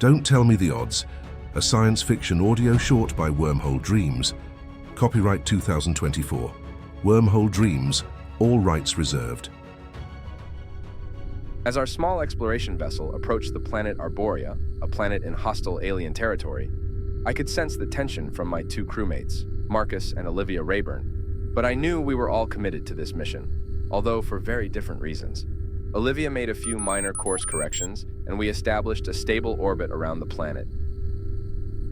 Don't Tell Me the Odds, a science fiction audio short by Wormhole Dreams. Copyright 2024. Wormhole Dreams, all rights reserved. As our small exploration vessel approached the planet Arborea, a planet in hostile alien territory, I could sense the tension from my two crewmates, Marcus and Olivia Rayburn. But I knew we were all committed to this mission, although for very different reasons. Olivia made a few minor course corrections, and we established a stable orbit around the planet.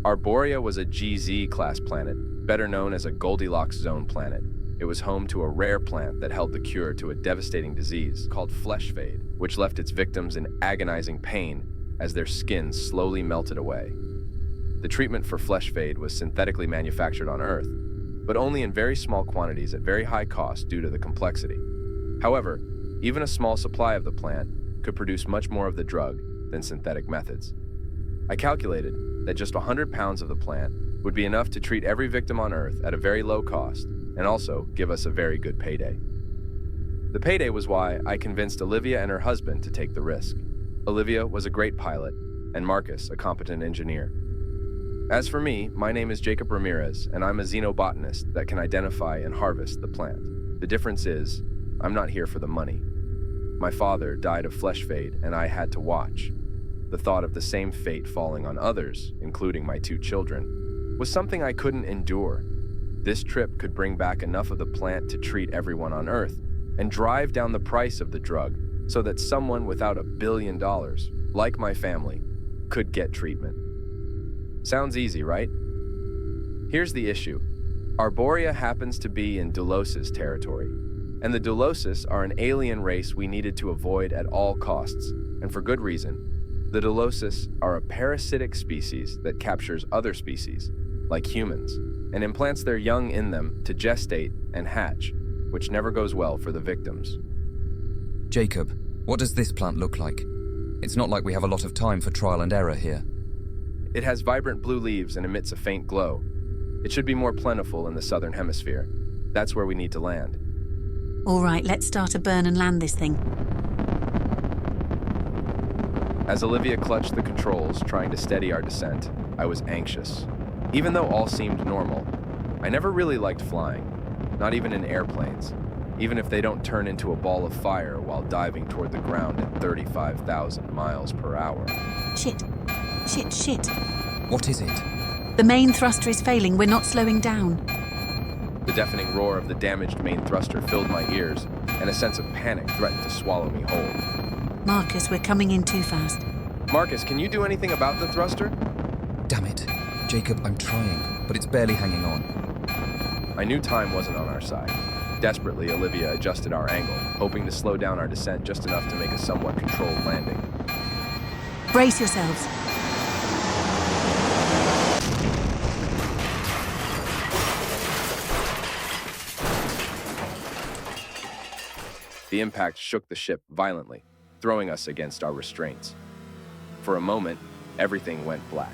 Arborea was a GZ-class planet, better known as a Goldilocks zone planet. It was home to a rare plant that held the cure to a devastating disease called flesh fade, which left its victims in agonizing pain as their skin slowly melted away. The treatment for flesh fade was synthetically manufactured on Earth, but only in very small quantities at very high cost due to the complexity. However, even a small supply of the plant could produce much more of the drug than synthetic methods. I calculated that just 100 pounds of the plant would be enough to treat every victim on Earth at a very low cost and also give us a very good payday. The payday was why I convinced Olivia and her husband to take the risk. Olivia was a great pilot, and Marcus a competent engineer. As for me, my name is Jacob Ramirez, and I'm a xenobotanist that can identify and harvest the plant. The difference is, I'm not here for the money. My father died of flesh fade, and I had to watch. The thought of the same fate falling on others, including my two children, was something I couldn't endure. This trip could bring back enough of the plant to treat everyone on Earth and drive down the price of the drug so that someone without $1 billion, like my family, could get treatment. Sounds easy, right? Here's the issue. Arborea happens to be in Dulosis territory, and the Dulosis are an alien race we needed to avoid at all costs, and for good reason. The Dulosis are a parasitic species that captures other species, like humans, and implants their young in them to gestate and hatch, which never goes well for the victims. Jacob, what does this plant look like? It's not like we have a lot of time for trial and error here. It has vibrant blue leaves and emits a faint glow. It should be more plentiful in the southern hemisphere. That's where we need to land. All right, let's start a burn and land this thing. As Olivia clutched the controls, trying to steady our descent, I was anxious. Even though all seemed normal, I never really liked flying, not even in airplanes, even if they don't turn into a ball of fire while diving toward the ground at 35,000 miles per hour. Shit. What is it? The main thruster is failing, we're not slowing down. The deafening roar of the damaged main thruster filled my ears, and a sense of panic threatened to swallow me whole. Marcus, we're coming in too fast. Marcus, can you do anything about the thruster? Damn it. Jacob, I'm trying, but it's barely hanging on. I knew time wasn't on our side. Desperately, Olivia adjusted our angle, hoping to slow down our descent just enough to make a somewhat controlled landing. Brace yourselves. The impact shook the ship violently, throwing us against our restraints. For a moment, everything went black.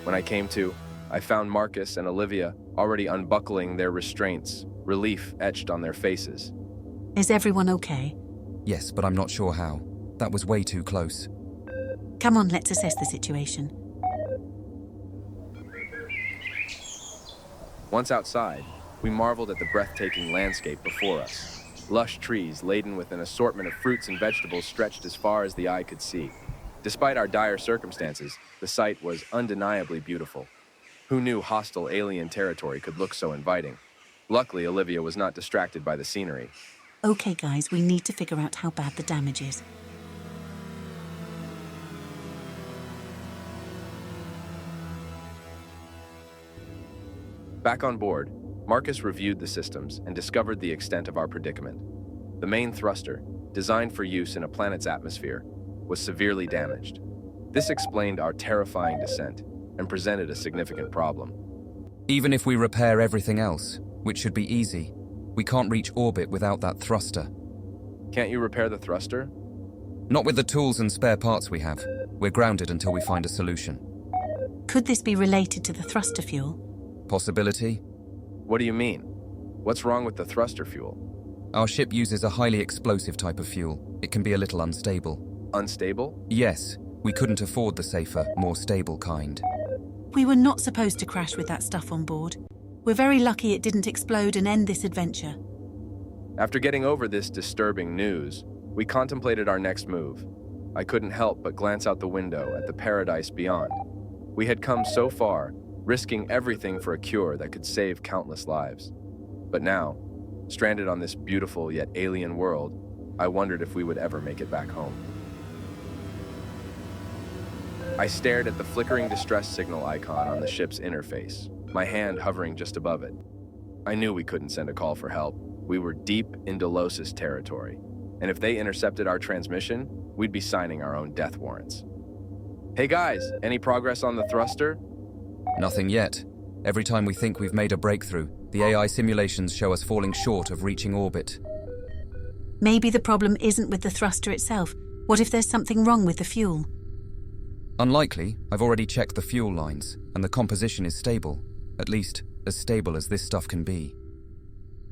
When I came to, I found Marcus and Olivia already unbuckling their restraints, relief etched on their faces. Is everyone okay? Yes, but I'm not sure how. That was way too close. Come on, let's assess the situation. Once outside, we marveled at the breathtaking landscape before us. Lush trees laden with an assortment of fruits and vegetables stretched as far as the eye could see. Despite our dire circumstances, the sight was undeniably beautiful. Who knew hostile alien territory could look so inviting? Luckily, Olivia was not distracted by the scenery. Okay, guys, we need to figure out how bad the damage is. Back on board, Marcus reviewed the systems and discovered the extent of our predicament. The main thruster, designed for use in a planet's atmosphere, was severely damaged. This explained our terrifying descent and presented a significant problem. Even if we repair everything else, which should be easy, we can't reach orbit without that thruster. Can't you repair the thruster? Not with the tools and spare parts we have. We're grounded until we find a solution. Could this be related to the thruster fuel? Possibility? What do you mean? What's wrong with the thruster fuel? Our ship uses a highly explosive type of fuel. It can be a little unstable. Unstable? Yes, we couldn't afford the safer, more stable kind. We were not supposed to crash with that stuff on board. We're very lucky it didn't explode and end this adventure. After getting over this disturbing news, we contemplated our next move. I couldn't help but glance out the window at the paradise beyond. We had come so far, risking everything for a cure that could save countless lives. But now, stranded on this beautiful yet alien world, I wondered if we would ever make it back home. I stared at the flickering distress signal icon on the ship's interface, my hand hovering just above it. I knew we couldn't send a call for help. We were deep in Delos' territory, and if they intercepted our transmission, we'd be signing our own death warrants. Hey guys, any progress on the thruster? Nothing yet. Every time we think we've made a breakthrough, the AI simulations show us falling short of reaching orbit. Maybe the problem isn't with the thruster itself. What if there's something wrong with the fuel? Unlikely. I've already checked the fuel lines, and the composition is stable. At least, as stable as this stuff can be.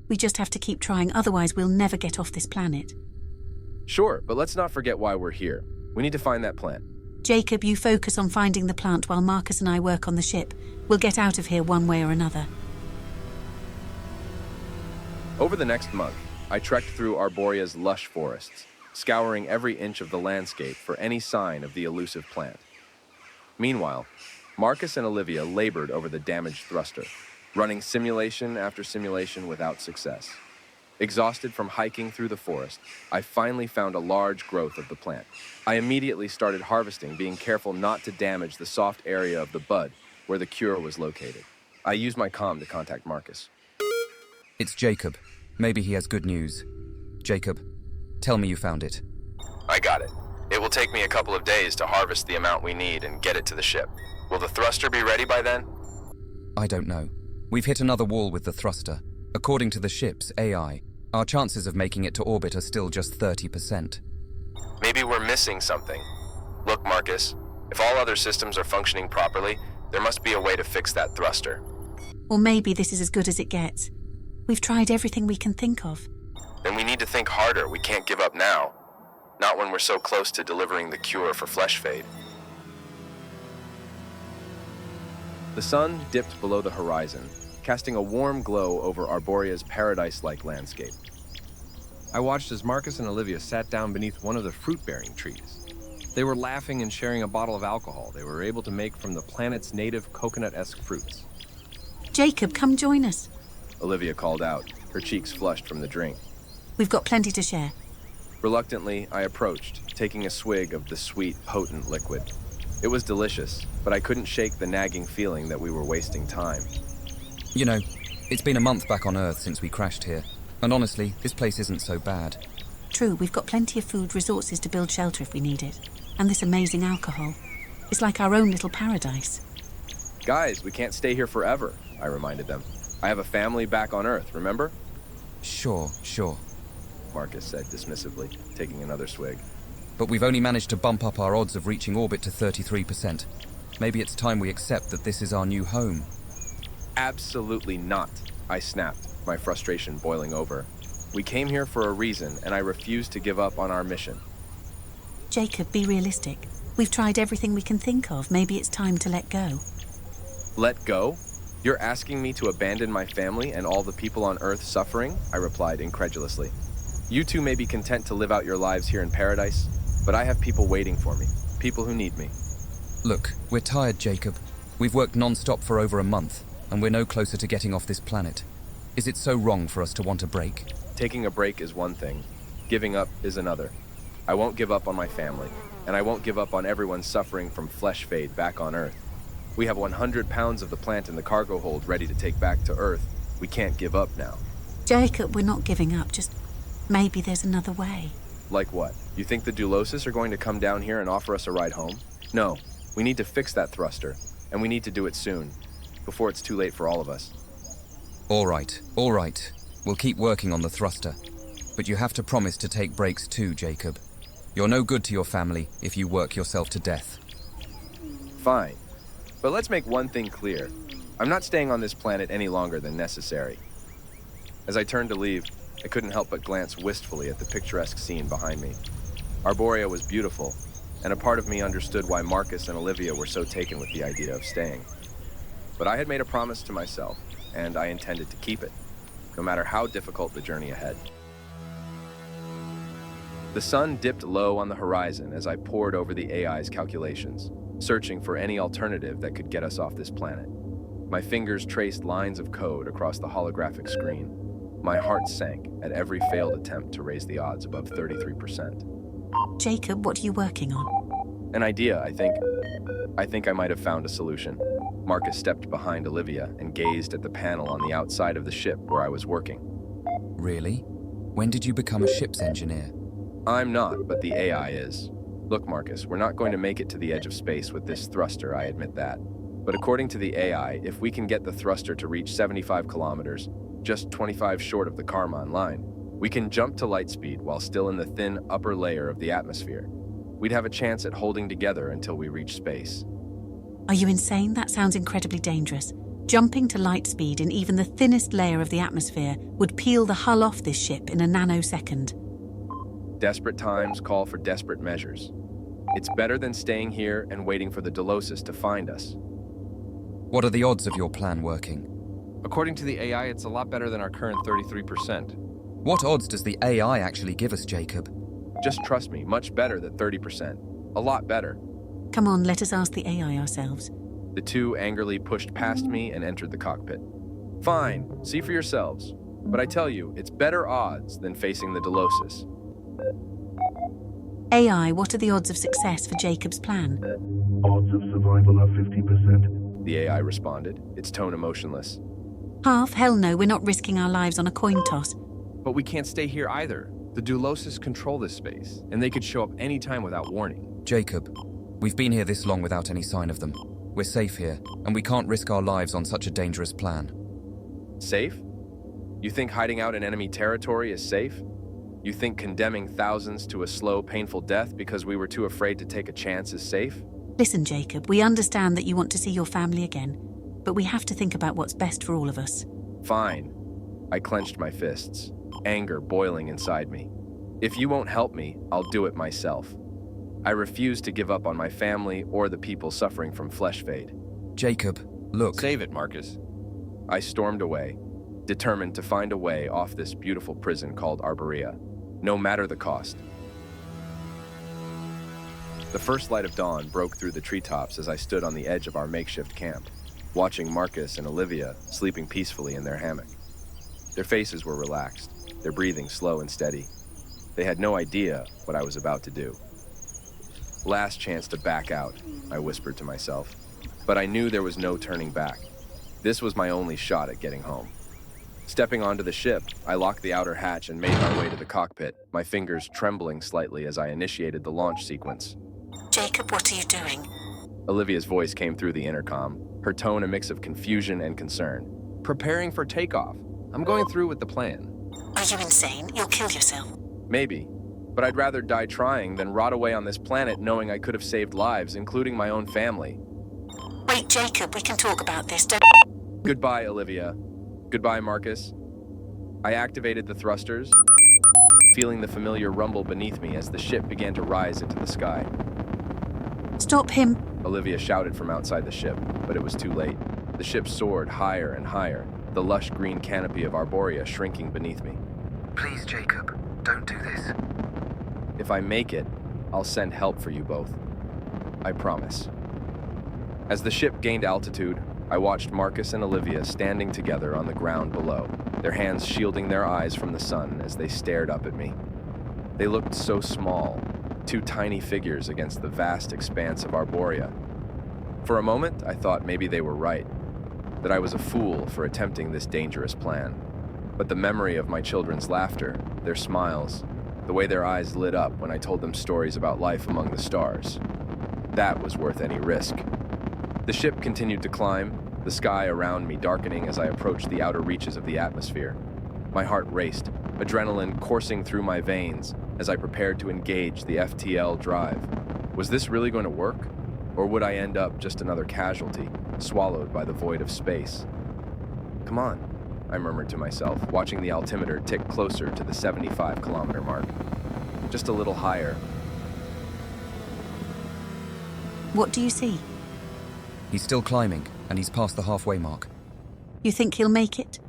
We just have to keep trying, otherwise we'll never get off this planet. Sure, but let's not forget why we're here. We need to find that plant. Jacob, you focus on finding the plant while Marcus and I work on the ship. We'll get out of here one way or another. Over the next month, I trekked through Arboria's lush forests, scouring every inch of the landscape for any sign of the elusive plant. Meanwhile, Marcus and Olivia labored over the damaged thruster, running simulation after simulation without success. Exhausted from hiking through the forest, I finally found a large growth of the plant. I immediately started harvesting, being careful not to damage the soft area of the bud where the cure was located. I used my comm to contact Marcus. It's Jacob. Maybe he has good news. Jacob, tell me you found it. I got it. It will take me a couple of days to harvest the amount we need and get it to the ship. Will the thruster be ready by then? I don't know. We've hit another wall with the thruster. According to the ship's AI, our chances of making it to orbit are still just 30%. Maybe we're missing something. Look, Marcus, if all other systems are functioning properly, there must be a way to fix that thruster. Or maybe this is as good as it gets. We've tried everything we can think of. Then we need to think harder. We can't give up now. Not when we're so close to delivering the cure for flesh fade. The sun dipped below the horizon, casting a warm glow over Arboria's paradise-like landscape. I watched as Marcus and Olivia sat down beneath one of the fruit-bearing trees. They were laughing and sharing a bottle of alcohol they were able to make from the planet's native coconut-esque fruits. Jacob, come join us. Olivia called out, her cheeks flushed from the drink. We've got plenty to share. Reluctantly, I approached, taking a swig of the sweet, potent liquid. It was delicious, but I couldn't shake the nagging feeling that we were wasting time. You know, it's been a month back on Earth since we crashed here. And honestly, this place isn't so bad. True, we've got plenty of food, resources to build shelter if we need it. And this amazing alcohol. It's like our own little paradise. Guys, we can't stay here forever, I reminded them. I have a family back on Earth, remember? Sure. Marcus said dismissively, taking another swig. But we've only managed to bump up our odds of reaching orbit to 33%. Maybe it's time we accept that this is our new home. Absolutely not, I snapped, my frustration boiling over. We came here for a reason, and I refuse to give up on our mission. Jacob, be realistic. We've tried everything we can think of. Maybe it's time to let go. Let go? You're asking me to abandon my family and all the people on Earth suffering? I replied incredulously. You two may be content to live out your lives here in paradise, but I have people waiting for me, people who need me. Look, we're tired, Jacob. We've worked non-stop for over a month, and we're no closer to getting off this planet. Is it so wrong for us to want a break? Taking a break is one thing. Giving up is another. I won't give up on my family, and I won't give up on everyone suffering from flesh fade back on Earth. We have 100 pounds of the plant in the cargo hold ready to take back to Earth. We can't give up now. Jacob, we're not giving up. Just maybe there's another way. Like what? You think the Dulosis are going to come down here and offer us a ride home? No. We need to fix that thruster, and we need to do it soon, before it's too late for all of us. All right. We'll keep working on the thruster. But you have to promise to take breaks too, Jacob. You're no good to your family if you work yourself to death. Fine. But let's make one thing clear. I'm not staying on this planet any longer than necessary. As I turned to leave, I couldn't help but glance wistfully at the picturesque scene behind me. Arborea was beautiful, and a part of me understood why Marcus and Olivia were so taken with the idea of staying. But I had made a promise to myself, and I intended to keep it, no matter how difficult the journey ahead. The sun dipped low on the horizon as I pored over the AI's calculations, searching for any alternative that could get us off this planet. My fingers traced lines of code across the holographic screen. My heart sank at every failed attempt to raise the odds above 33%. Jacob, what are you working on? An idea, I think. I think I might have found a solution. Marcus stepped behind Olivia and gazed at the panel on the outside of the ship where I was working. Really? When did you become a ship's engineer? I'm not, but the AI is. Look, Marcus, we're not going to make it to the edge of space with this thruster, I admit that. But according to the AI, if we can get the thruster to reach 75 kilometers, just 25 short of the Karman line, we can jump to light speed while still in the thin upper layer of the atmosphere. We'd have a chance at holding together until we reach space. Are you insane? That sounds incredibly dangerous. Jumping to light speed in even the thinnest layer of the atmosphere would peel the hull off this ship in a nanosecond. Desperate times call for desperate measures. It's better than staying here and waiting for the Delosis to find us. What are the odds of your plan working? According to the AI, it's a lot better than our current 33%. What odds does the AI actually give us, Jacob? Just trust me, much better than 30%. A lot better. Come on, let us ask the AI ourselves. The two angrily pushed past me and entered the cockpit. Fine, see for yourselves. But I tell you, it's better odds than facing the Delosis. AI, what are the odds of success for Jacob's plan? Odds of survival are 50%. The AI responded, its tone emotionless. Half? Hell no, we're not risking our lives on a coin toss. But we can't stay here either. The Delosis control this space, and they could show up anytime without warning. Jacob, we've been here this long without any sign of them. We're safe here, and we can't risk our lives on such a dangerous plan. Safe? You think hiding out in enemy territory is safe? You think condemning thousands to a slow, painful death because we were too afraid to take a chance is safe? Listen, Jacob, we understand that you want to see your family again, but we have to think about what's best for all of us. Fine. I clenched my fists, anger boiling inside me. If you won't help me, I'll do it myself. I refuse to give up on my family or the people suffering from flesh fade. Jacob, look. Save it, Marcus. I stormed away, determined to find a way off this beautiful prison called Arborea, no matter the cost. The first light of dawn broke through the treetops as I stood on the edge of our makeshift camp, watching Marcus and Olivia sleeping peacefully in their hammock. Their faces were relaxed, their breathing slow and steady. They had no idea what I was about to do. Last chance to back out, I whispered to myself, but I knew there was no turning back. This was my only shot at getting home. Stepping onto the ship, I locked the outer hatch and made my way to the cockpit, my fingers trembling slightly as I initiated the launch sequence. Jacob, what are you doing? Olivia's voice came through the intercom, her tone a mix of confusion and concern. Preparing for takeoff. I'm going through with the plan. Are you insane? You'll kill yourself. Maybe, but I'd rather die trying than rot away on this planet knowing I could have saved lives, including my own family. Wait, Jacob, we can talk about this. Goodbye, Olivia. Goodbye, Marcus. I activated the thrusters, feeling the familiar rumble beneath me as the ship began to rise into the sky. Stop him. Olivia shouted from outside the ship, but it was too late. The ship soared higher and higher, the lush green canopy of Arborea shrinking beneath me. Please, Jacob, don't do this. If I make it, I'll send help for you both. I promise. As the ship gained altitude, I watched Marcus and Olivia standing together on the ground below, their hands shielding their eyes from the sun as they stared up at me. They looked so small, two tiny figures against the vast expanse of Arborea. For a moment, I thought maybe they were right, that I was a fool for attempting this dangerous plan. But the memory of my children's laughter, their smiles, the way their eyes lit up when I told them stories about life among the stars, that was worth any risk. The ship continued to climb, the sky around me darkening as I approached the outer reaches of the atmosphere. My heart raced, adrenaline coursing through my veins as I prepared to engage the FTL drive. Was this really going to work? Or would I end up just another casualty, swallowed by the void of space? Come on, I murmured to myself, watching the altimeter tick closer to the 75-kilometer mark. Just a little higher, What do you see? He's still climbing, and he's past the halfway mark. You think he'll make it?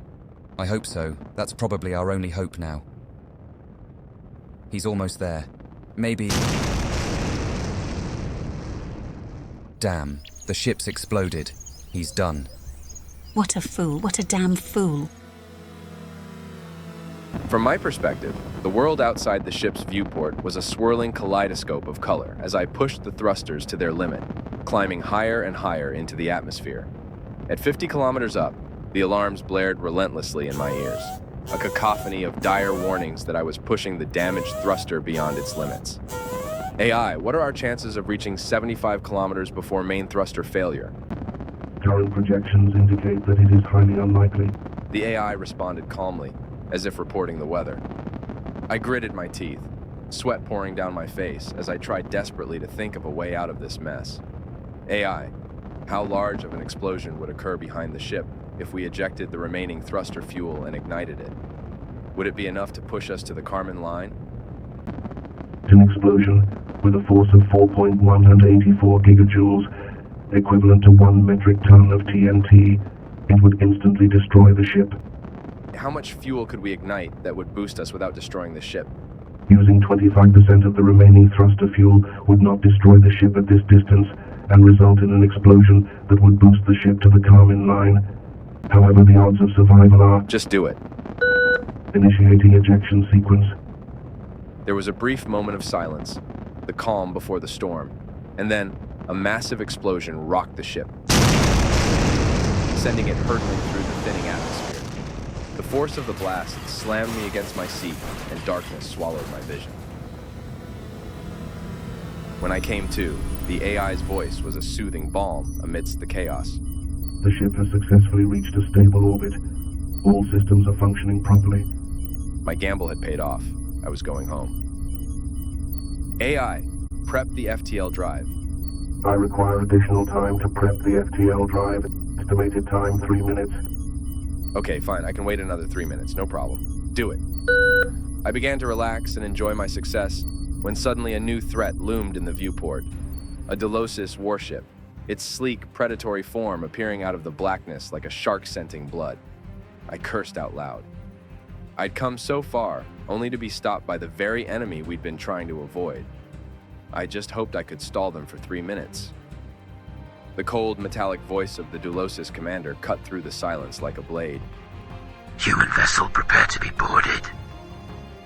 I hope so. That's probably our only hope now. He's almost there. Maybe... Damn, the ship's exploded. He's done. What a fool, what a damn fool. From my perspective, the world outside the ship's viewport was a swirling kaleidoscope of color as I pushed the thrusters to their limit, climbing higher and higher into the atmosphere. At 50 kilometers up, the alarms blared relentlessly in my ears, a cacophony of dire warnings that I was pushing the damaged thruster beyond its limits. AI, what are our chances of reaching 75 kilometers before main thruster failure? Current projections indicate that it is highly unlikely. The AI responded calmly, as if reporting the weather. I gritted my teeth, sweat pouring down my face as I tried desperately to think of a way out of this mess. AI, how large of an explosion would occur behind the ship if we ejected the remaining thruster fuel and ignited it? Would it be enough to push us to the Kármán line? An explosion with a force of 4.184 gigajoules, equivalent to 1 metric ton of TNT, it would instantly destroy the ship. How much fuel could we ignite that would boost us without destroying the ship? Using 25% of the remaining thruster fuel would not destroy the ship at this distance and result in an explosion that would boost the ship to the Kármán line. However, the odds of survival are... Just do it. Initiating ejection sequence. There was a brief moment of silence, the calm before the storm, and then a massive explosion rocked the ship, sending it hurtling through the thinning atmosphere. The force of the blast slammed me against my seat, and darkness swallowed my vision. When I came to, the AI's voice was a soothing balm amidst the chaos. The ship has successfully reached a stable orbit. All systems are functioning properly. My gamble had paid off. I was going home. AI, prep the FTL drive. I require additional time to prep the FTL drive. Estimated time 3 minutes. Okay, fine. I can wait another 3 minutes. No problem. Do it. I began to relax and enjoy my success when suddenly a new threat loomed in the viewport. A Delosis warship, its sleek, predatory form appearing out of the blackness like a shark scenting blood. I cursed out loud. I'd come so far, only to be stopped by the very enemy we'd been trying to avoid. I just hoped I could stall them for 3 minutes. The cold, metallic voice of the Delosis commander cut through the silence like a blade. Human vessel prepared to be boarded.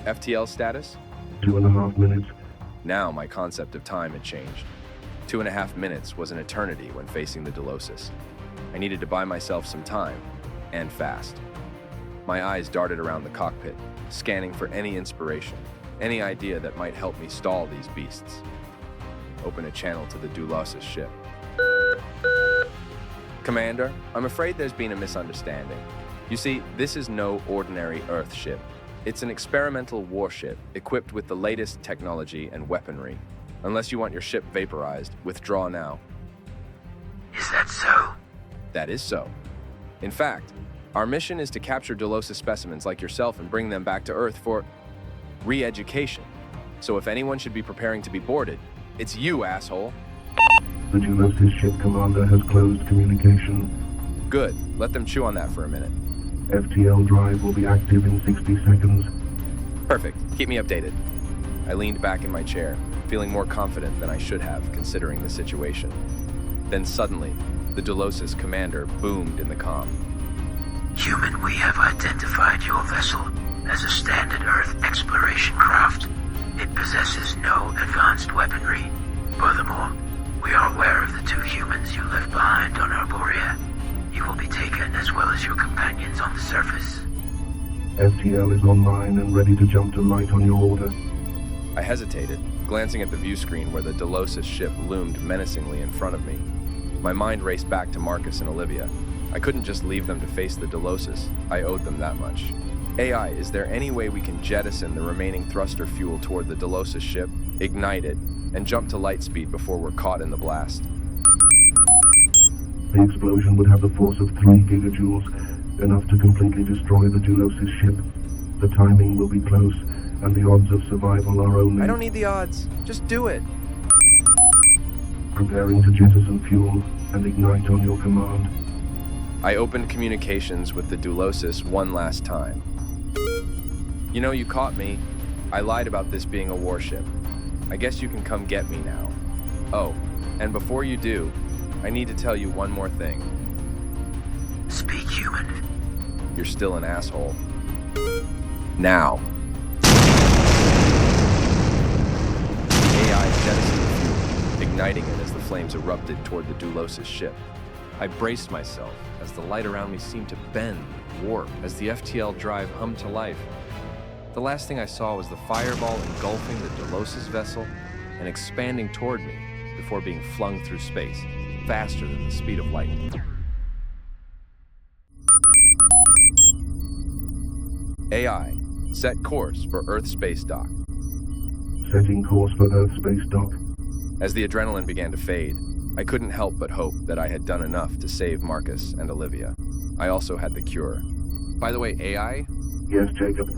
FTL status? 2.5 minutes. Now my concept of time had changed. 2.5 minutes was an eternity when facing the Delosis. I needed to buy myself some time, and fast. My eyes darted around the cockpit, scanning for any inspiration, any idea that might help me stall these beasts. Open a channel to the Delosis ship. Commander, I'm afraid there's been a misunderstanding. You see, this is no ordinary Earth ship. It's an experimental warship equipped with the latest technology and weaponry. Unless you want your ship vaporized, withdraw now. Is that so? That is so. In fact, our mission is to capture Delosis specimens like yourself and bring them back to Earth for re-education. So if anyone should be preparing to be boarded, it's you, asshole. The Delosis ship commander has closed communication. Good. Let them chew on that for a minute. FTL drive will be active in 60 seconds. Perfect. Keep me updated. I leaned back in my chair, feeling more confident than I should have considering the situation. Then suddenly, the Delosis commander boomed in the comm. Human, we have identified your vessel as a standard Earth exploration craft. It possesses no advanced weaponry. Furthermore, we are aware of the 2 humans you left behind on Arborea. You will be taken as well as your companions on the surface. FTL is online and ready to jump to light on your order. I hesitated, glancing at the view screen where the Delosis ship loomed menacingly in front of me. My mind raced back to Marcus and Olivia. I couldn't just leave them to face the Delosis. I owed them that much. AI, is there any way we can jettison the remaining thruster fuel toward the Delosis ship, ignite it, and jump to light speed before we're caught in the blast? The explosion would have the force of 3 gigajoules, enough to completely destroy the Delosis ship. The timing will be close, and the odds of survival are only... I don't need the odds. Just do it. preparing to jettison fuel and ignite on your command. I opened communications with the Dulosis one last time. You know, you caught me. I lied about this being a warship. I guess you can come get me now. Oh, and before you do, I need to tell you one more thing. Speak human. You're still an asshole. Now. The AI jettisoned the fuel, igniting it as the flames erupted toward the Dulosis ship. I braced myself as the light around me seemed to bend, warp, as the FTL drive hummed to life. The last thing I saw was the fireball engulfing the Dulosis vessel and expanding toward me before being flung through space, faster than the speed of light. AI, set course for Earth space dock. Setting course for Earth space dock. As the adrenaline began to fade, I couldn't help but hope that I had done enough to save Marcus and Olivia. I also had the cure. By the way, AI? Yes, Jacob.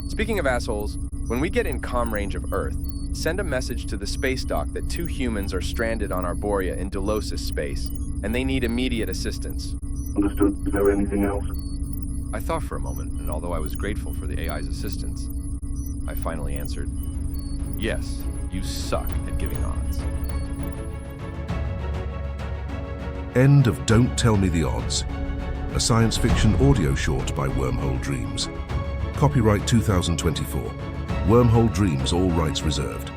Speaking of assholes, when we get in comm range of Earth, send a message to the space dock that 2 humans are stranded on Arborea in Dulosis space, and they need immediate assistance. Understood. Is there anything else? I thought for a moment, and although I was grateful for the AI's assistance, I finally answered, yes, you suck at giving odds. End of Don't Tell Me the Odds, a science fiction audio short by Wormhole Dreams. Copyright 2024. Wormhole Dreams, all rights reserved.